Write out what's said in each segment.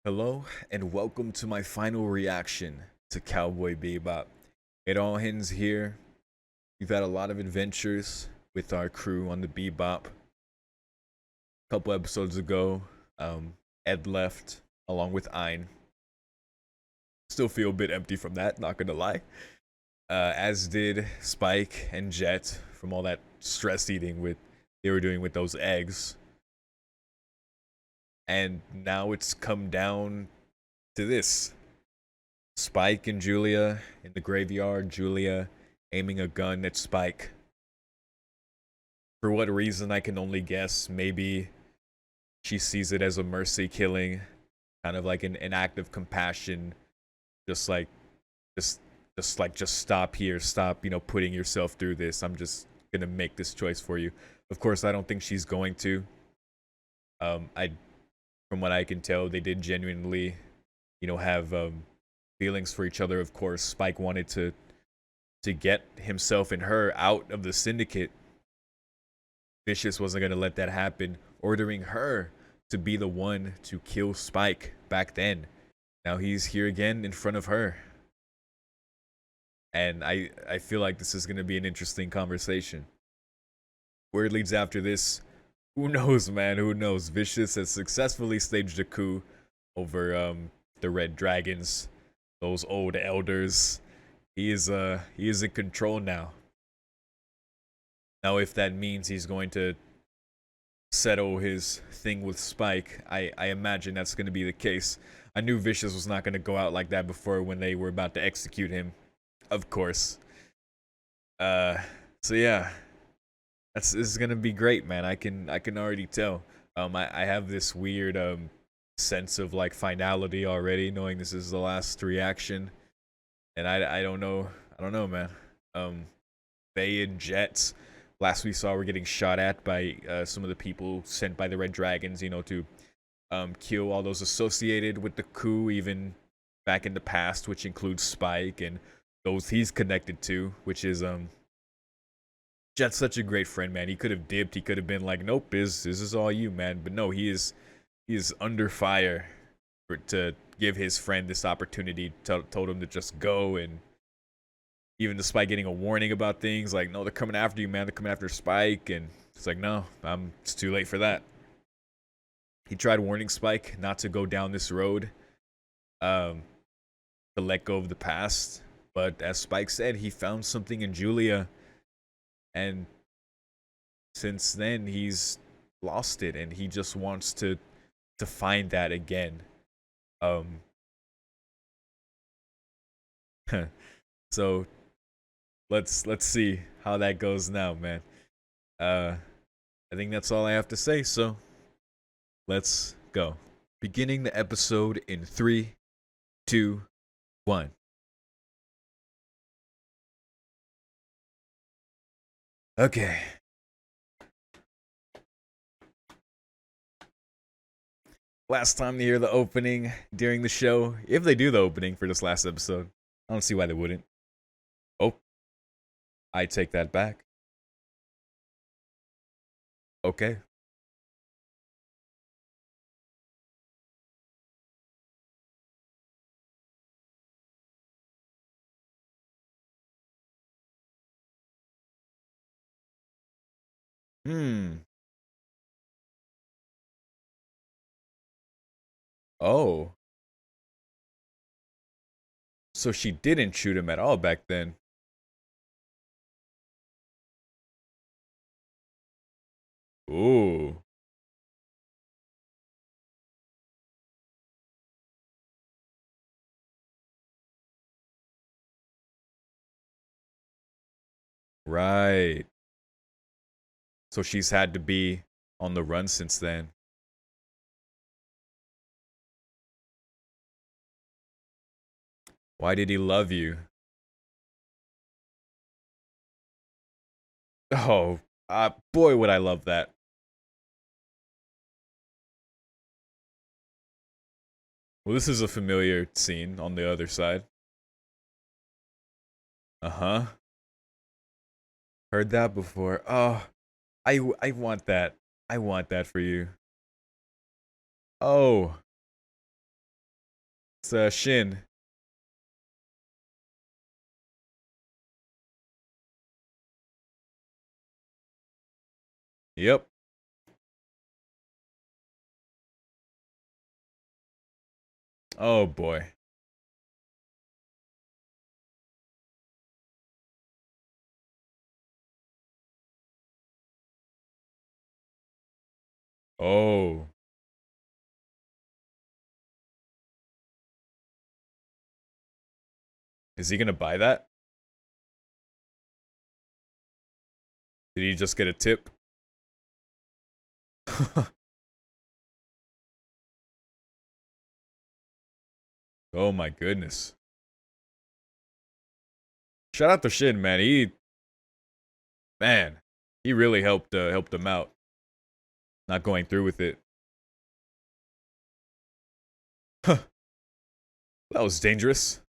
Hello, and welcome to my final reaction to Cowboy Bebop. It all ends here. We've had a lot of adventures with our crew on the Bebop. A couple episodes ago, Ed left along with Ein. Still feel a bit empty from that, not gonna lie. As did Spike and Jet from all that stress eating with they were doing with those eggs. And now it's come down to this. Spike and Julia in the graveyard, Julia aiming a gun at Spike. For what reason, I can only guess. Maybe she sees it as a mercy killing, kind of like an act of compassion. Just like, just, just stop here. Stop, putting yourself through this. I'm just gonna make this choice for you. Of course, I don't think she's going to. I, from what I can tell, they did genuinely, have feelings for each other. Of course, Spike wanted to get himself and her out of the syndicate. Vicious wasn't going to let that happen, ordering her to be the one to kill Spike back then. Now he's here again in front of her. And I feel like this is going to be an interesting conversation. Where it leads after this, who knows, man? Who knows? Vicious has successfully staged a coup over the Red Dragons, those old elders. He is in control now. Now, if that means he's going to settle his thing with Spike, I imagine that's going to be the case. I knew Vicious was not going to go out like that before when they were about to execute him, of course. So yeah, this is going to be great, man. I can already tell. I have this weird sense of like finality already, knowing this is the last reaction, and I don't know, man. Faye and Jets, last we saw, were getting shot at by some of the people sent by the Red Dragons, to kill all those associated with the coup, even back in the past, which includes Spike and those he's connected to, which is Jet's such a great friend, man. He could have dipped. He could have been like, "Nope, this is all you, man." But no, he is under fire to give his friend this opportunity. Told him to just go, and even despite getting a warning about things like, "No, they're coming after you, man. They're coming after Spike," and it's like, "No, it's too late for that." He tried warning Spike not to go down this road, um, to let go of the past, but as Spike said, he found something in Julia, and since then he's lost it, and he just wants to find that again. Um, so let's see how that goes now, man. Uh, I think that's all I have to say. So let's go. Beginning the episode in 3, 2, 1. Okay. Last time to hear the opening during the show, if they do the opening for this last episode, I don't see why they wouldn't. Oh, I take that back. Okay. Hmm. Oh. So she didn't shoot him at all back then. Ooh. Right. So she's had to be on the run since then. Why did he love you? Oh, boy, would I love that. Well, this is a familiar scene on the other side. Uh huh. Heard that before. Oh, I want that. I want that for you. Oh, It's Shin. Yep. Oh boy. Oh. Is he gonna buy that? Did he just get a tip? Oh my goodness. Shout out to Shin, man. Man, he really helped him out. Not going through with it. Huh. That was dangerous.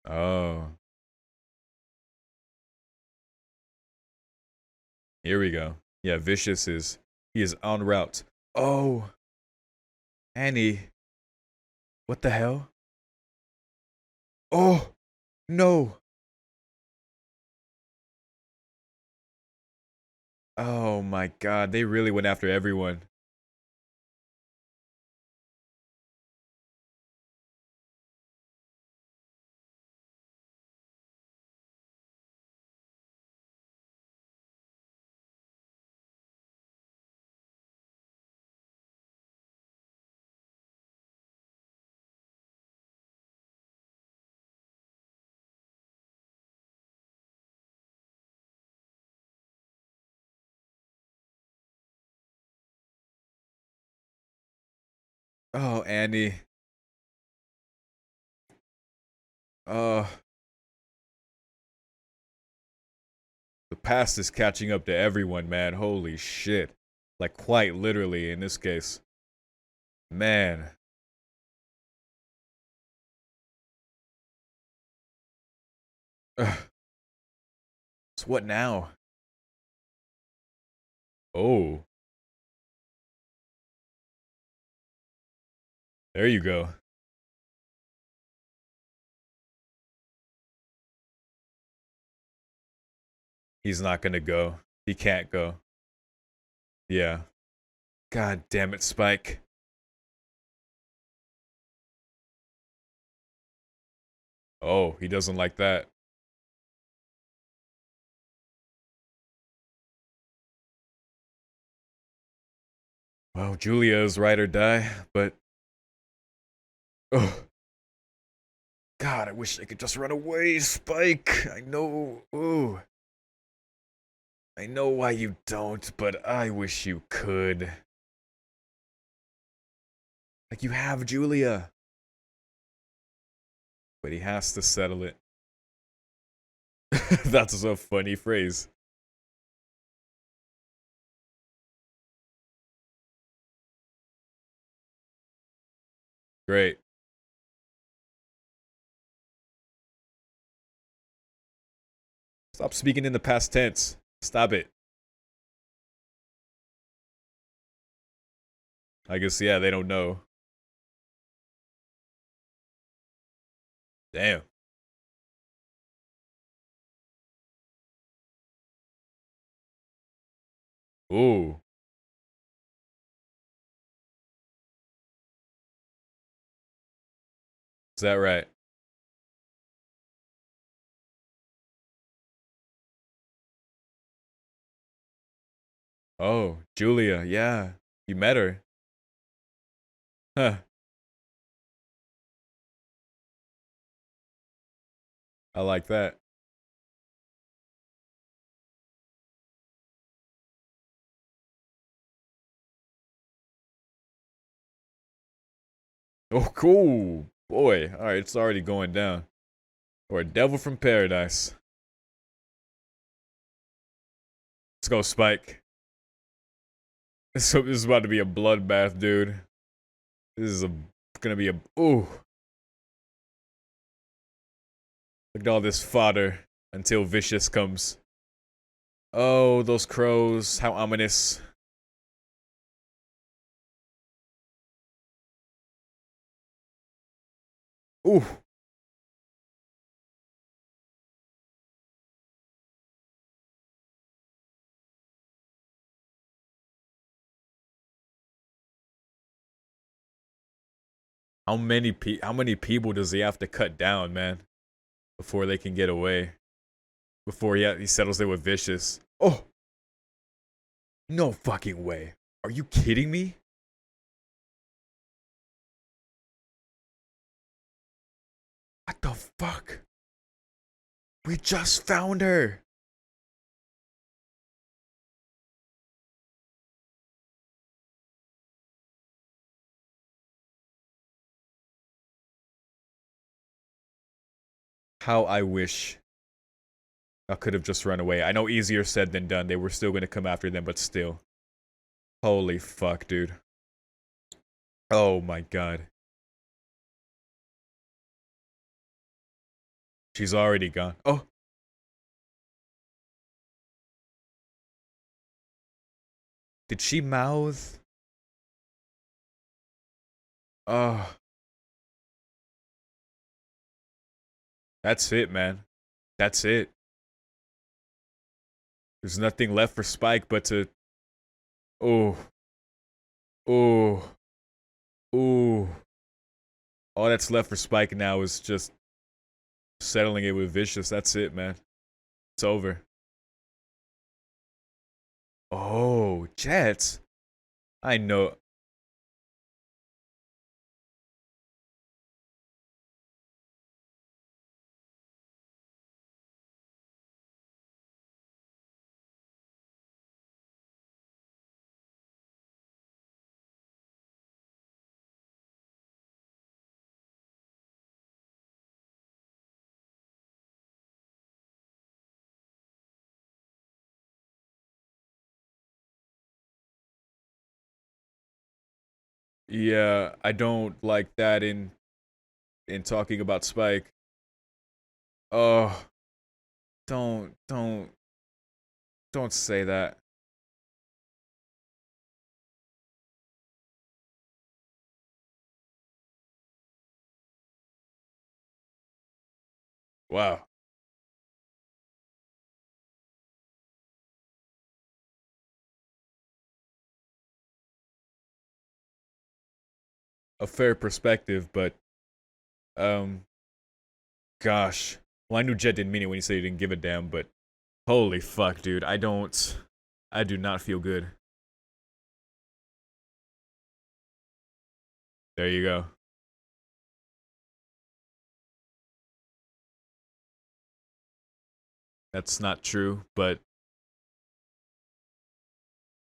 Oh. Here we go. Yeah, Vicious he is en route. Oh, Annie. What the hell? Oh, no. Oh my god, they really went after everyone. Oh, Annie. Oh, the past is catching up to everyone, man. Holy shit. Like, quite literally in this case. Man. Ugh. So what now? Oh, there you go. He's not gonna go. He can't go. Yeah. God damn it, Spike. Oh, he doesn't like that. Well, Julia is ride or die, but oh God, I wish I could just run away, Spike. I know. Ooh. I know why you don't, but I wish you could. Like you have Julia. But he has to settle it. That's a funny phrase. Great. Stop speaking in the past tense. Stop it. I guess, yeah, they don't know. Damn. Ooh. Is that right? Oh, Julia, yeah. You met her. Huh. I like that. Oh, cool. Boy. Alright, it's already going down. Or a devil from paradise. Let's go, Spike. So this is about to be a bloodbath, dude. This is gonna be a ooh. Look at all this fodder until Vicious comes. Oh, those crows, how ominous. Ooh. How many people does he have to cut down, man, before they can get away? Before he settles it with Vicious. Oh, no fucking way. Are you kidding me? What the fuck? We just found her. How I wish I could have just run away. I know easier said than done. They were still going to come after them, but still. Holy fuck, dude. Oh my god. She's already gone. Oh. Did she mouth? Oh. That's it, man. That's it. There's nothing left for Spike but to... Oh. Oh. Oh. All that's left for Spike now is just settling it with Vicious. That's it, man. It's over. Oh, Jets. I know. Yeah, I don't like that in talking about Spike. Oh, don't say that. Wow. A fair perspective, but um gosh. Well, I knew Jet didn't mean it when he said he didn't give a damn, but holy fuck, dude. I do not feel good. There you go. That's not true, but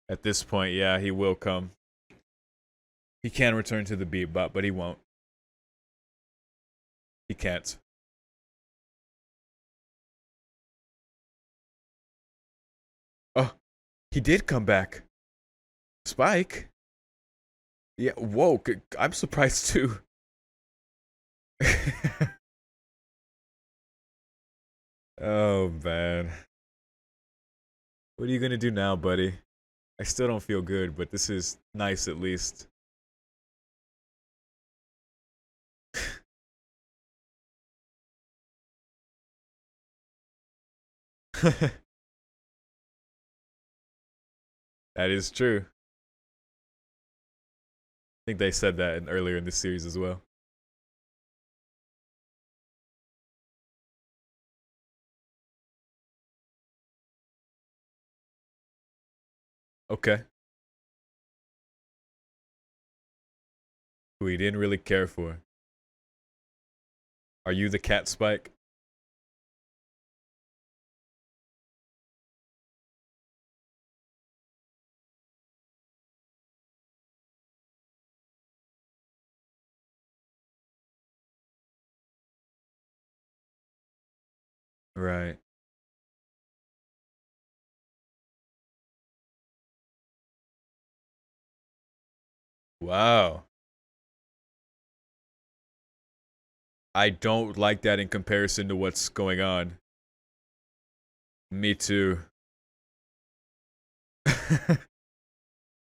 at this point, yeah, he will come. He can return to the Bebop, but he won't. He can't. Oh, he did come back. Spike? Yeah, whoa, I'm surprised too. Oh, man. What are you gonna do now, buddy? I still don't feel good, but this is nice at least. That is true. I think they said that earlier in this series as well. Okay. Who he didn't really care for. Are you the cat, Spike? Right. Wow. I don't like that in comparison to what's going on. Me too.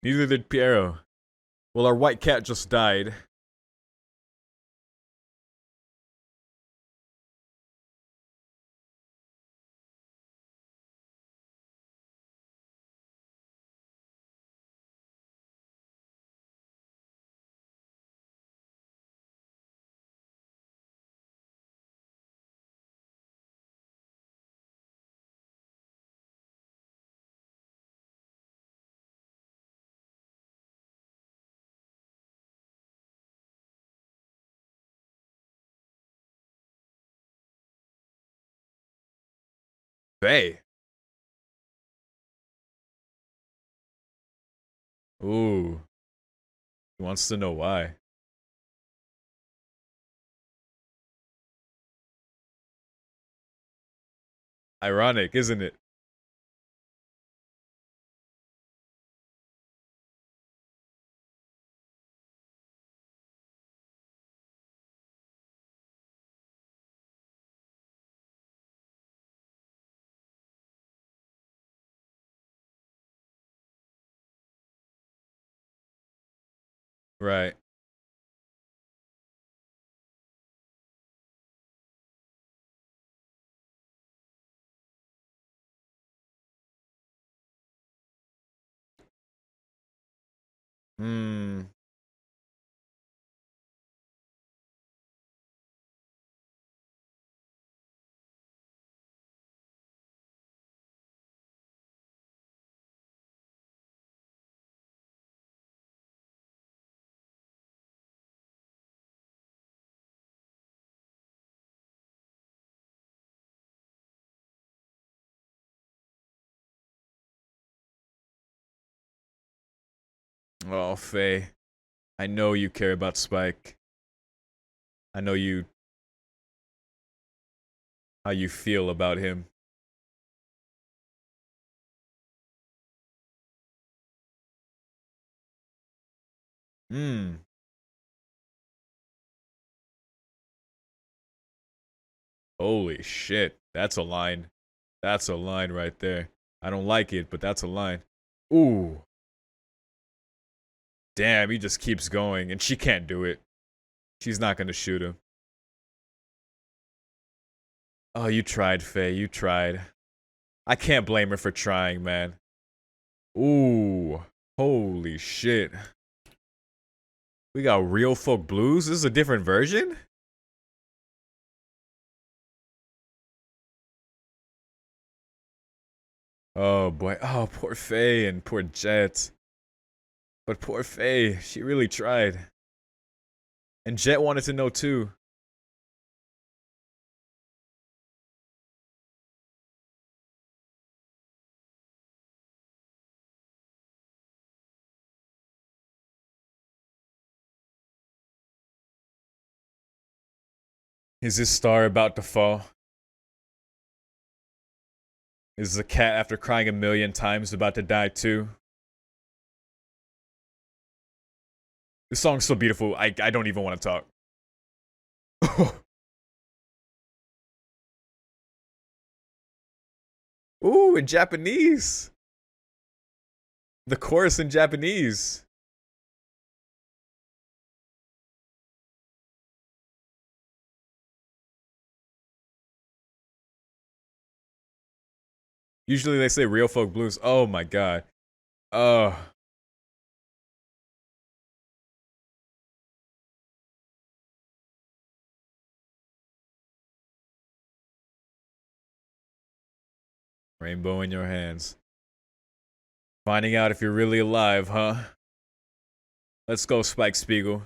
Neither did Piero. Well, our white cat just died. Faye. Ooh. He wants to know why. Ironic, isn't it? Right. Hmm. Oh, Faye. I know you care about Spike. I know you how you feel about him. Hmm. Holy shit. That's a line. That's a line right there. I don't like it, but that's a line. Ooh. Damn, he just keeps going, and she can't do it. She's not gonna shoot him. Oh, you tried, Faye. You tried. I can't blame her for trying, man. Ooh. Holy shit. We got Real Folk Blues? This is a different version? Oh boy. Oh, poor Faye and poor Jet. But poor Faye, she really tried. And Jet wanted to know too. Is this star about to fall? Is the cat, after crying a million times, about to die too? This song's so beautiful, I don't even want to talk. Ooh, in Japanese. The chorus in Japanese. Usually they say Real Folk Blues. Oh my god. Oh. Rainbow in your hands. Finding out if you're really alive, huh? Let's go, Spike Spiegel.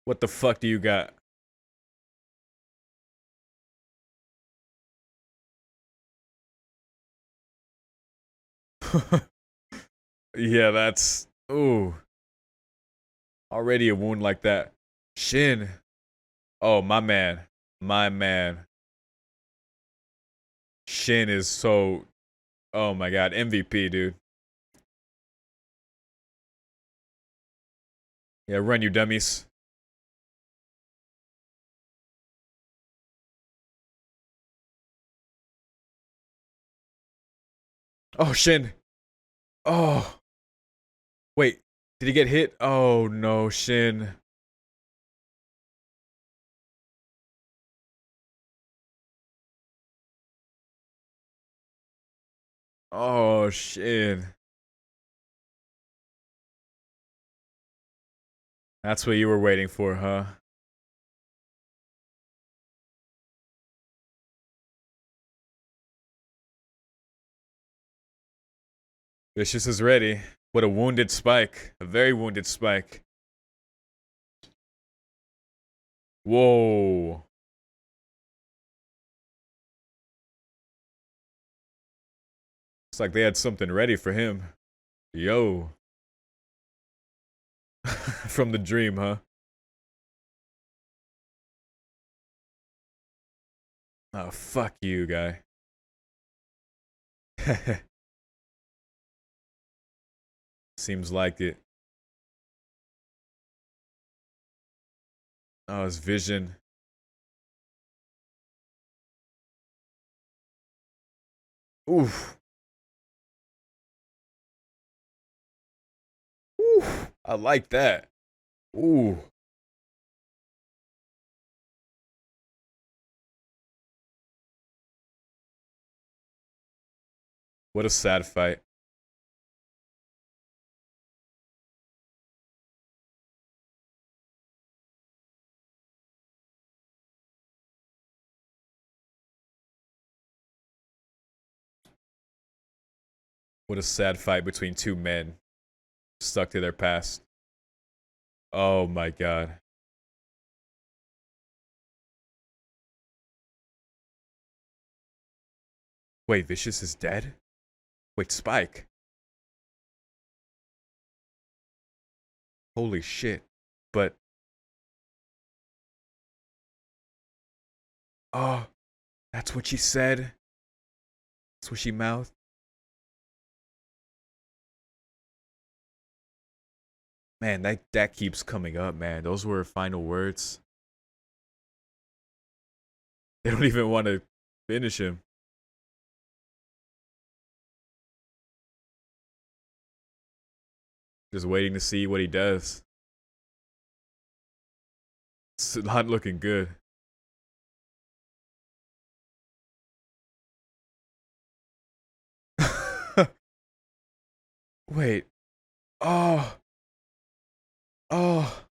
What the fuck do you got? Yeah, that's. Ooh. Already a wound like that. Shin. Oh, my man. My man. Shin is so. Oh my god. MVP, dude. Yeah, run, you dummies. Oh, Shin. Oh. Wait. Did he get hit? Oh no, Shin. Oh, Shin. That's what you were waiting for, huh? Vicious is ready. What a wounded Spike. A very wounded Spike. Whoa. It's like they had something ready for him. Yo. From the dream, huh? Oh, fuck you, guy. Seems like it. Oh, his vision. Oof. Oof. I like that. Ooh. What a sad fight. What a sad fight between two men stuck to their past. Oh my god. Wait, Vicious is dead? Wait, Spike. Holy shit. But, oh, that's what she said? That's what she mouthed? Man, that keeps coming up, man. Those were her final words. They don't even want to finish him. Just waiting to see what he does. It's not looking good. Wait. Oh. Oh.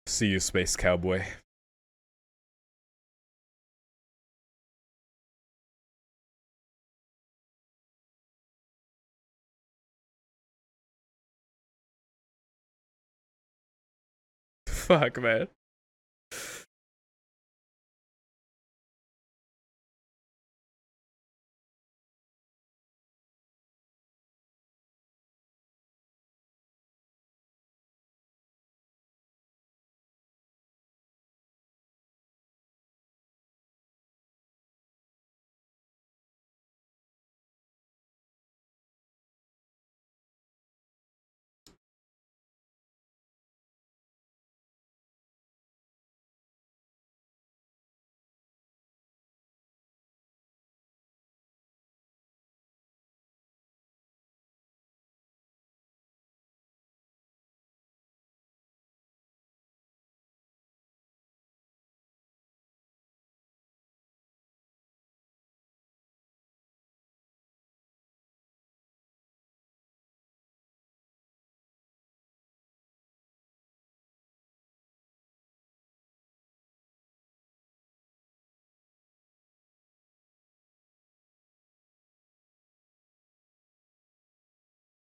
See you, Space Cowboy. Fuck, man.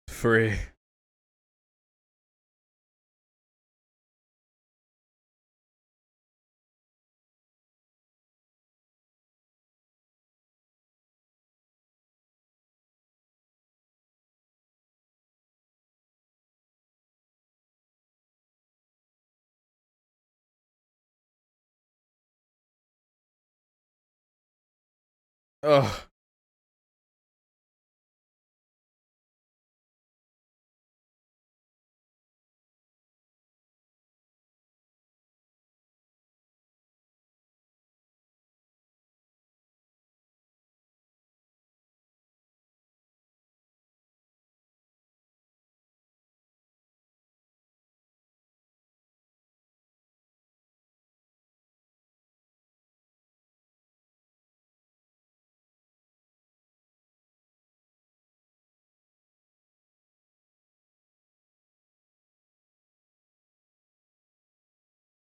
Free. Ugh.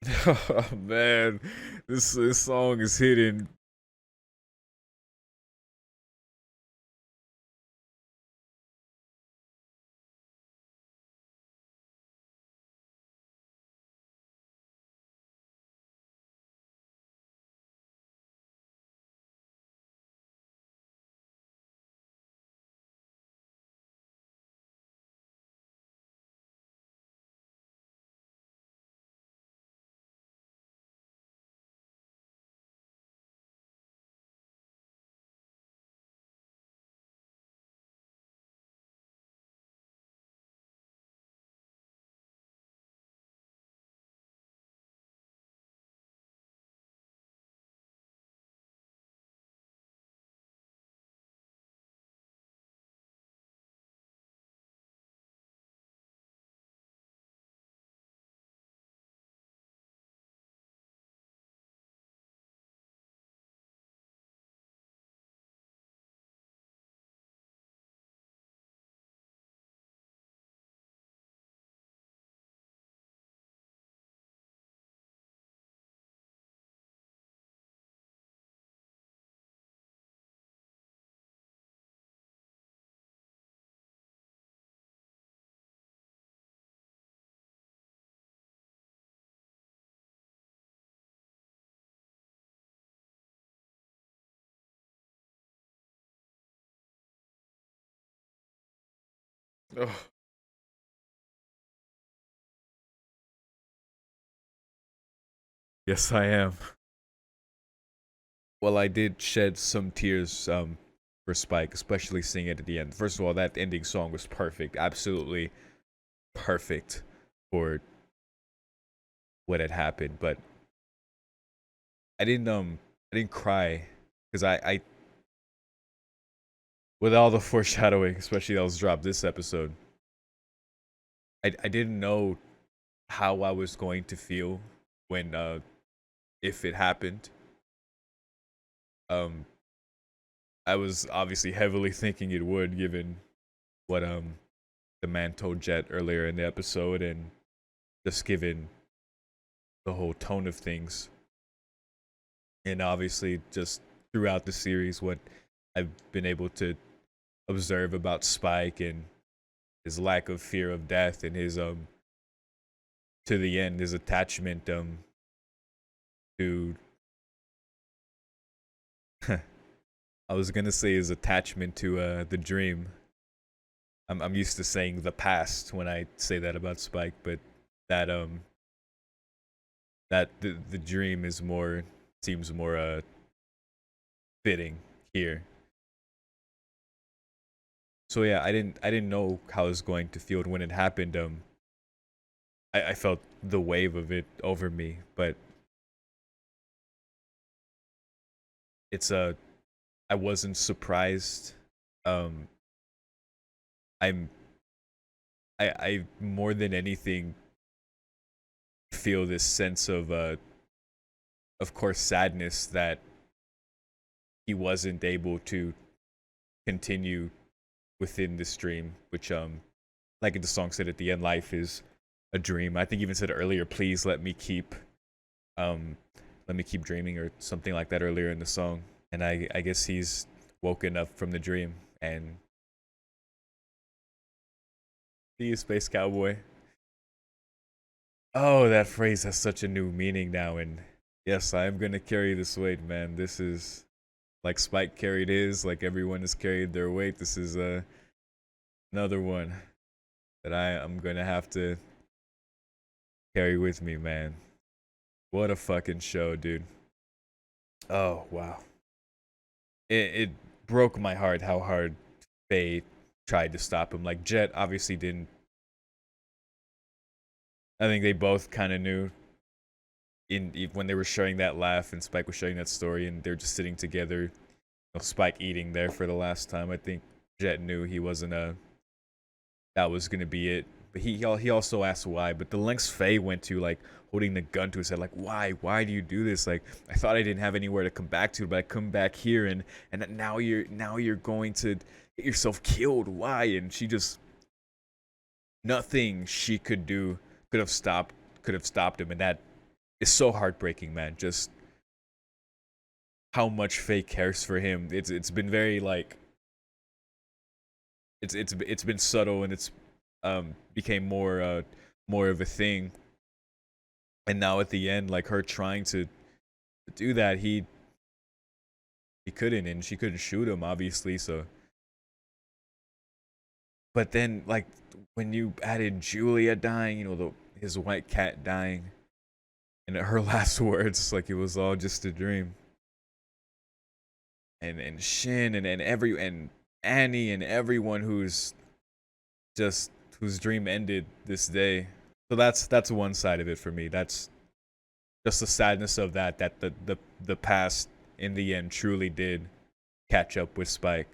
Oh man, this song is hitting. Oh, yes, I am. Well, I did shed some tears for Spike, especially seeing it at the end. First of all, that ending song was perfect, absolutely perfect for what had happened. But I didn't cry because I with all the foreshadowing, especially that was dropped this episode, I didn't know how I was going to feel when if it happened. Um, I was obviously heavily thinking it would, given what the man told Jet earlier in the episode, and just given the whole tone of things, and obviously just throughout the series, what I've been able to observe about Spike and his lack of fear of death and his to the end his attachment to I was gonna say his attachment to the dream. I'm used to saying the past when I say that about Spike, but that that the dream is more seems more fitting here. So yeah, I didn't know how I was going to feel when it happened. I felt the wave of it over me, but it's I wasn't surprised. Um, I'm I more than anything feel this sense of course sadness that he wasn't able to continue within this dream, which like the song said at the end, life is a dream. I think even said earlier, please um let me keep dreaming or something like that earlier in the song. And I guess he's woken up from the dream and he is Space Cowboy. Oh, that phrase has such a new meaning now, and yes, I am gonna carry this weight, man. This is like Spike carried his, like everyone has carried their weight. This is another one that I am gonna have to carry with me, man. What a fucking show, dude. Oh wow. It broke my heart how hard Faye tried to stop him. Like Jet obviously didn't. I think they both kind of knew when they were sharing that laugh and Spike was sharing that story and they're just sitting together. You know, Spike eating there for the last time. I think Jet knew he wasn't a that was gonna be it. But he also asked why. But the lengths Faye went to, like holding the gun to his head, like why do you do this? Like I thought I didn't have anywhere to come back to, but I come back here and now you're going to get yourself killed. Why? And she just nothing she could do could have stopped him, and that is so heartbreaking, man. Just how much Faye cares for him. It's been very like it's been subtle, and it's became more of a thing. And now at the end, like her trying to do that, he couldn't, and she couldn't shoot him, obviously. So, but then like when you added Julia dying, you know, his white cat dying, and her last words, like it was all just a dream. And Shin and Annie and everyone just whose dream ended this day. So that's one side of it for me. That's just the sadness of that the past in the end truly did catch up with Spike.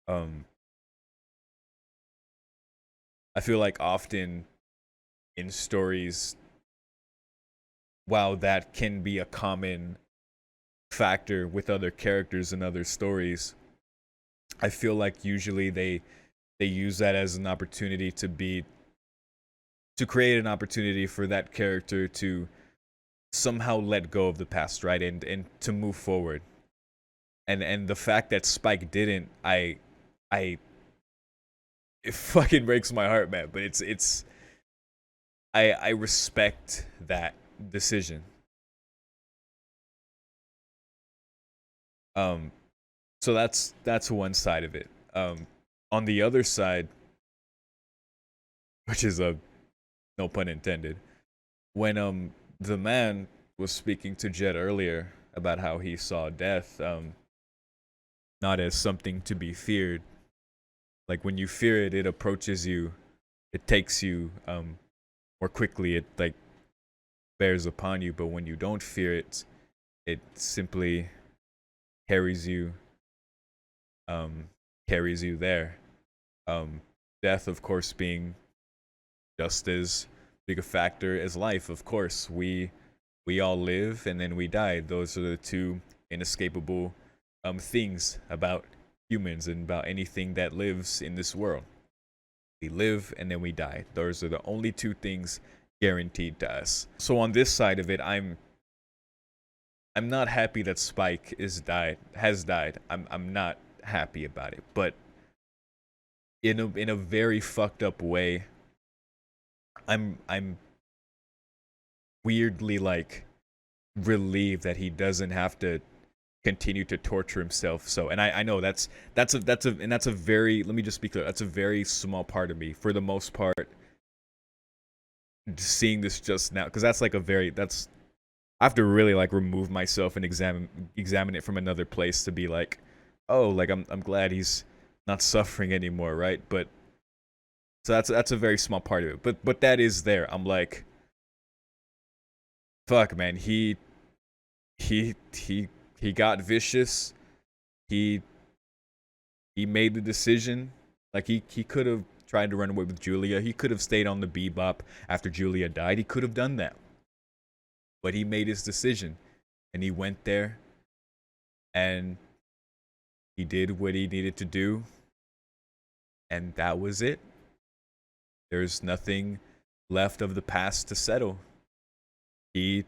Um, I feel like often in stories, while that can be a common factor with other characters and other stories, I feel like usually they use that as an opportunity to create an opportunity for that character to somehow let go of the past, right? And to move forward. And the fact that Spike didn't, I it fucking breaks my heart, man. But it's I respect that decision. Um so that's one side of it. On the other side, which is a no pun intended, when the man was speaking to Jet earlier about how he saw death not as something to be feared. Like when you fear it, it approaches you, it takes you more quickly, it like bears upon you. But when you don't fear it, it simply carries you um carries you there. Um Death, of course, being just as big a factor as life. Of course, we all live and then we die. Those are the two inescapable things about humans and about anything that lives in this world. We live and then we die. Those are the only two things guaranteed to us. So on this side of it, I'm not happy that Spike has died. I'm not happy about it. But in a very fucked up way, I'm weirdly like relieved that he doesn't have to continue to torture himself. So, and I know that's a very, let me just be clear, that's a very small part of me. For the most part, seeing this just now, because that's like a very, that's, I have to really like remove myself and examine it from another place to be like, oh, like I'm glad he's not suffering anymore, right? But so that's a very small part of it. But that is there. I'm like, fuck, man. He got vicious. He he made the decision. Like he could have tried to run away with Julia. He could have stayed on the Bebop after Julia died. He could have done that. But he made his decision, and he went there, and he did what he needed to do, and that was it. There's nothing left of the past to settle. He,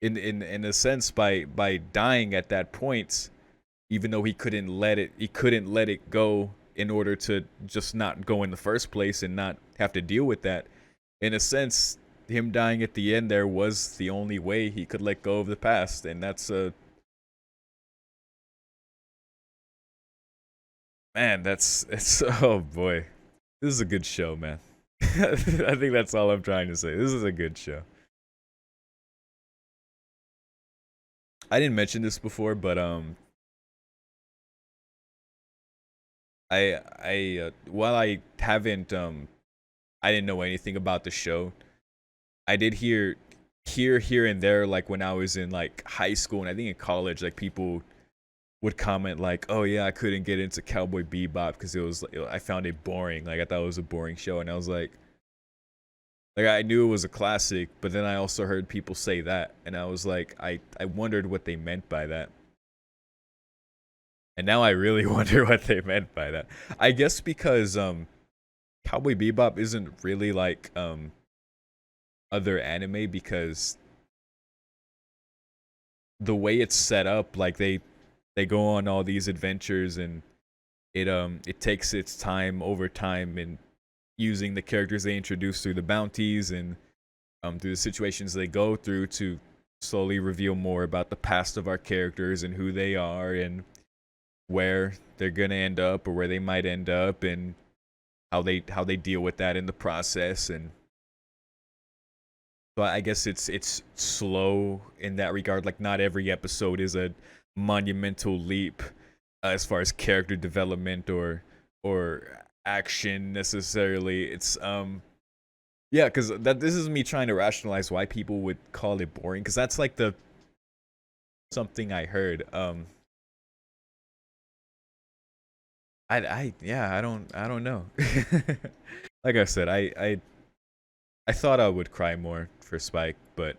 in a sense, by dying at that point, even though he couldn't let it go in order to just not go in the first place and not have to deal with that. In a sense, him dying at the end there was the only way he could let go of the past, and that's a man. That's it's oh boy, this is a good show, man. I think that's all I'm trying to say. This is a good show. I didn't mention this before, but while I haven't I didn't know anything about the show. I did here and there, like when I was in like high school and I think in college, like people would comment like, "Oh yeah, I couldn't get into Cowboy Bebop because I found it boring. Like I thought it was a boring show." And I was like I knew it was a classic, but then I also heard people say that, and I was like, I wondered what they meant by that. And now I really wonder what they meant by that. I guess because Cowboy Bebop isn't really like other anime because the way it's set up, like they go on all these adventures and it takes its time over time and using the characters they introduce through the bounties and through the situations they go through to slowly reveal more about the past of our characters and who they are and where they're gonna end up or where they might end up and how they deal with that in the process. And so I guess it's slow in that regard. Like not every episode is a monumental leap as far as character development or action necessarily. It's yeah, because that this is me trying to rationalize why people would call it boring. Because that's like the something I heard. Yeah, I don't know. Like I said, I thought I would cry more for Spike, but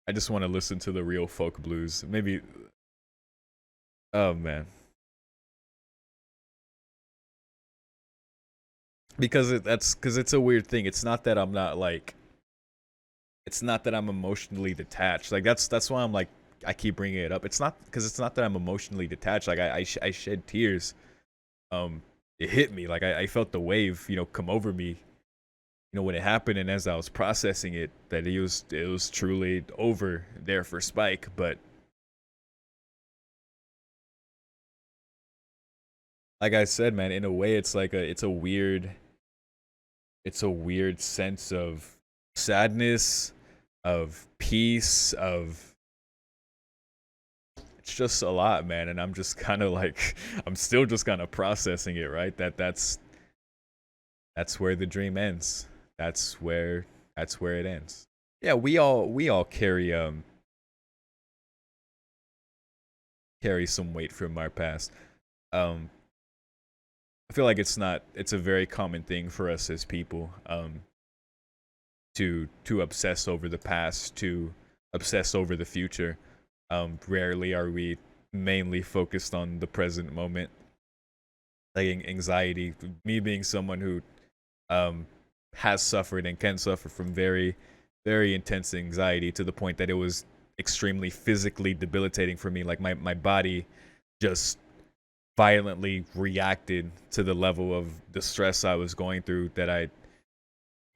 I just want to listen to the real folk blues. Maybe. Oh man, because that's because it's a weird thing. It's not that I'm not like. It's not that I'm emotionally detached. Like that's why I'm like I keep bringing it up. It's not because it's not that I'm emotionally detached. Like I shed tears. Um, it hit me. Like I felt the wave, come over me. When it happened, and as I was processing it, that it was truly over there for Spike. But like I said, man, in a way, it's a weird sense of sadness, of peace, of it's just a lot, man. And I'm just kind of like I'm still just kind of processing it, right? That's where the dream ends. That's where it ends. Yeah, we all carry some weight from our past. Um, I feel like it's a very common thing for us as people to obsess over the past, to obsess over the future. Rarely are we mainly focused on the present moment. Like anxiety, me being someone who um, has suffered and can suffer from very, very intense anxiety to the point that it was extremely physically debilitating for me. Like my body just violently reacted to the level of the stress I was going through that I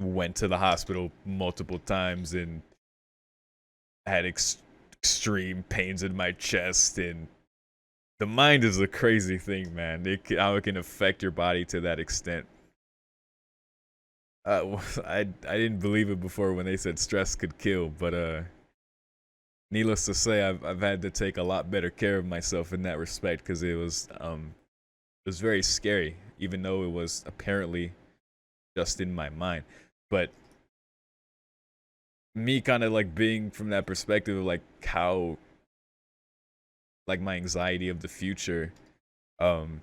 went to the hospital multiple times and had extreme pains in my chest. And the mind is a crazy thing, man. How it can affect your body to that extent. I didn't believe it before when they said stress could kill, but needless to say, I've had to take a lot better care of myself in that respect because it was very scary, even though it was apparently just in my mind. But me kind of like being from that perspective of like how like my anxiety of the future, um,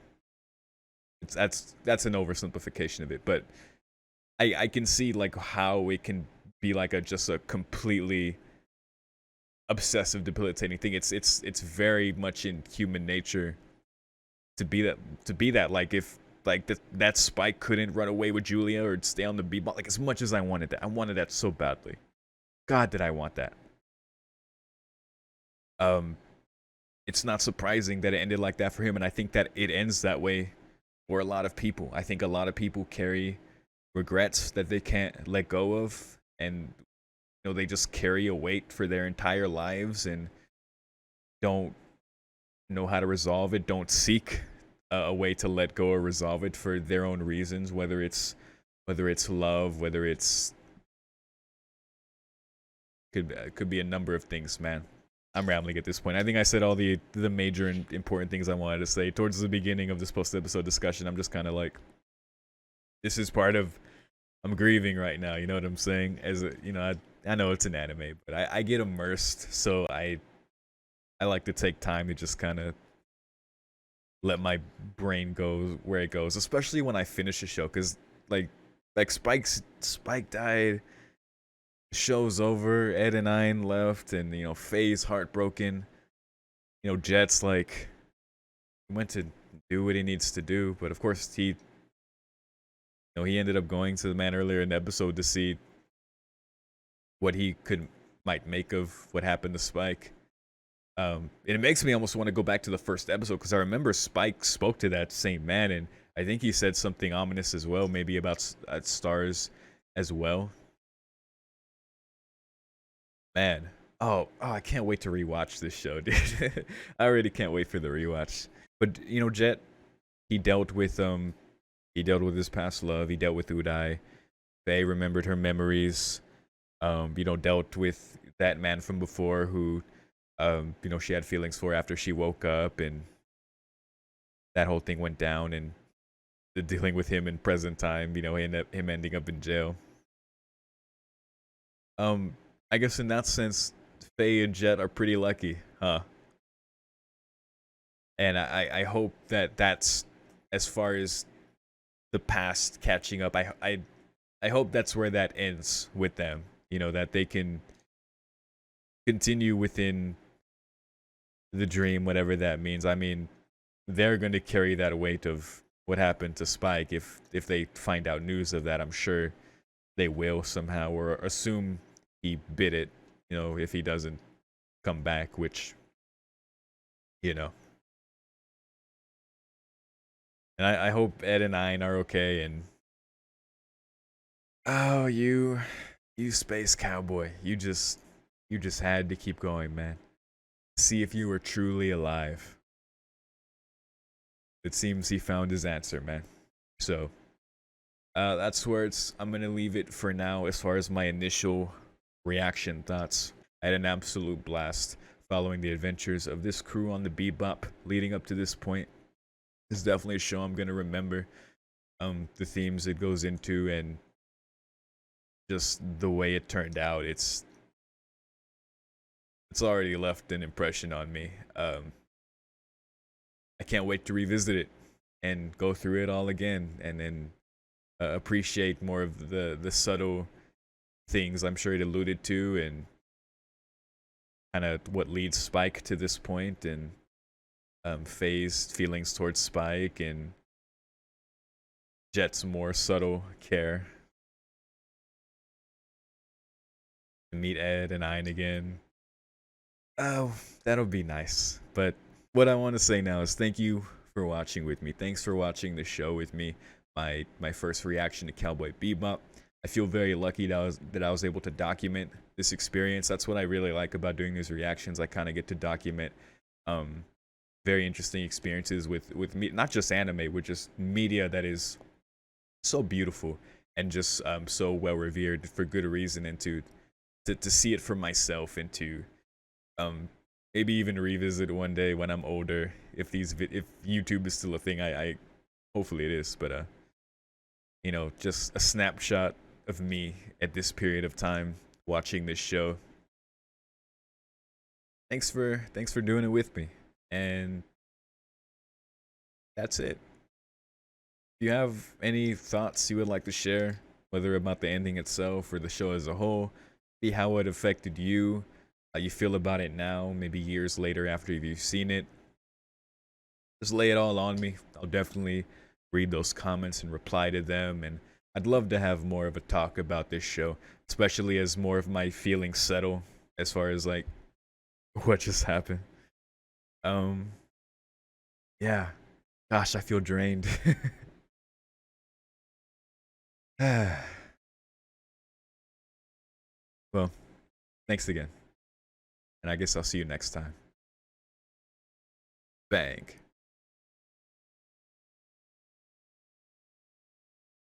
that's an oversimplification of it, but I can see like how it can be like a just a completely obsessive debilitating thing. It's very much in human nature to be that like if like that Spike couldn't run away with Julia or stay on the Bebop like as much as I wanted that so badly. God, did I want that. Um, it's not surprising that it ended like that for him, and I think that it ends that way for a lot of people. I think a lot of people carry regrets that they can't let go of, and they just carry a weight for their entire lives and don't know how to resolve it, don't seek a way to let go or resolve it for their own reasons, whether it's love, whether it's could be a number of things, man. I'm rambling at this point. I think I said all the major and important things I wanted to say towards the beginning of this post episode discussion. I'm just kind of like, this is part of I'm grieving right now. You know what I'm saying? I know it's an anime, but I get immersed, so I like to take time to just kind of let my brain go where it goes, especially when I finish a show, because like Spike died, show's over, Ed and Ein left, and Faye's heartbroken. Jet's like he went to do what he needs to do, but of course he know, he ended up going to the man earlier in the episode to see what he might make of what happened to Spike. And it makes me almost want to go back to the first episode because I remember Spike spoke to that same man, and I think he said something ominous as well, maybe about stars as well. Man, I can't wait to rewatch this show, dude. I already can't wait for the rewatch. But you know, Jet, he dealt with his past love. He dealt with Udai. Faye remembered her memories. You know, dealt with that man from before who, you know, she had feelings for after she woke up, and that whole thing went down, and the dealing with him in present time, you know, him ending up in jail. Um, I guess in that sense, Faye and Jet are pretty lucky, huh? And I hope that that's as far as the past catching up. I hope that's where that ends with them. You know, that they can continue within the dream, whatever that means. I mean, they're going to carry that weight of what happened to Spike if they find out news of that. I'm sure they will somehow, or assume he bit it. You know, if he doesn't come back, which, you know. And I hope Ed and Ein are okay. And oh, you space cowboy, you just had to keep going, man. See if you were truly alive. It seems he found his answer, man. So that's where I'm gonna leave it for now. As far as my initial reaction thoughts, I had an absolute blast following the adventures of this crew on the Bebop leading up to this point. It's definitely a show I'm gonna remember. The themes it goes into and just the way it turned out. It's already left an impression on me. I can't wait to revisit it and go through it all again, and then appreciate more of the subtle things I'm sure it alluded to, and kind of what leads Spike to this point, and Faye's feelings towards Spike, and Jet's more subtle care. Meet Ed and Ein again. Oh, that'll be nice. But what I want to say now is thank you for watching with me. Thanks for watching the show with me. My first reaction to Cowboy Bebop. I feel very lucky that I was able to document this experience. That's what I really like about doing these reactions. I kind of get to document very interesting experiences with me, not just anime, with just media that is so beautiful and just so well revered for good reason, and to see it for myself, and to maybe even revisit one day when I'm older, if if YouTube is still a thing. I hopefully it is, but you know, just a snapshot of me at this period of time watching this show. Thanks for doing it with me. And that's it. If you have any thoughts you would like to share, whether about the ending itself or the show as a whole, see how it affected you, how you feel about it now, maybe years later after you've seen it, just lay it all on me. I'll definitely read those comments and reply to them. And I'd love to have more of a talk about this show, especially as more of my feelings settle as far as like what just happened. Um, yeah. Gosh, I feel drained. Well, thanks again. And I guess I'll see you next time. Bang.